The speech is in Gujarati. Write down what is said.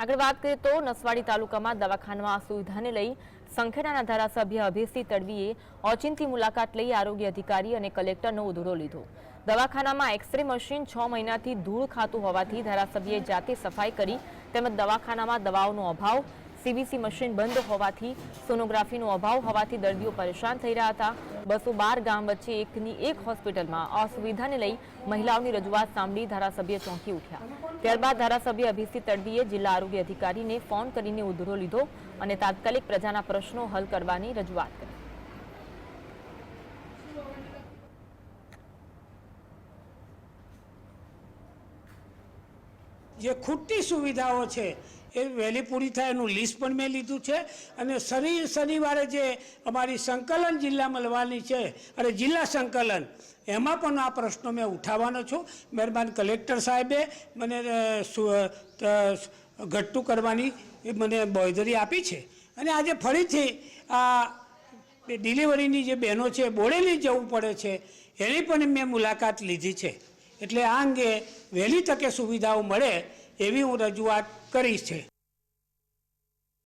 આગળ વાત કરીએ તો નસવાડી તાલુકામાં દવાખાનામાં સુવિધાને લઈ સંખેડાના ધારાસભ્ય અભયસિંહ તડવીએ ઓચિંતી મુલાકાત લઈ આરોગ્ય અધિકારી અને કલેક્ટરનો ઉધડો લીધો। દવાખાનામાં એક્સરે મશીન 6 મહિનાથી ધૂળ ખાતું હોવાથી ધારાસભ્યએ જાતે સફાઈ કરી તેમજ દવાખાનામાં દવાઓનો અભાવ, सीबीसी मशीन बंद होवाथी सोनोग्राफीनो अभाव होवाथी दर्दीओ परेशान थई रह्या हता। 212 गाम वच्चे एकनी एक होस्पिटलमां असुविधाने लई महिलाओनी रजूआत सांभळी धारासभ्य चौंकी उठ्या। त्यारबाद धारासभ्य अभिसिंह तडवीए जिल्ला आरोग्य अधिकारीने फोन करीने उधडो लीधो अने तात्कालिक प्रजाना प्रश्नो हल करवानी रजूआत करी। जे खूटती सुविधाओं है એ વહેલી પૂરી થાય એનું લિસ્ટ પણ મેં લીધું છે અને શનિવારે જે અમારી સંકલન જિલ્લા મળવાની છે અને જિલ્લા સંકલન એમાં પણ આ પ્રશ્નો મેં ઉઠાવવાનો છું। મહેરબાન કલેક્ટર સાહેબે મને ઘટતું કરવાની મને બાંયધરી આપી છે અને આજે ફરીથી આ ડિલિવરીની જે બહેનો છે બોડેલી જવું પડે છે એની પણ મેં મુલાકાત લીધી છે। એટલે આ અંગે વહેલી તકે સુવિધાઓ મળે એવી હું રજૂઆત કરીશ છે।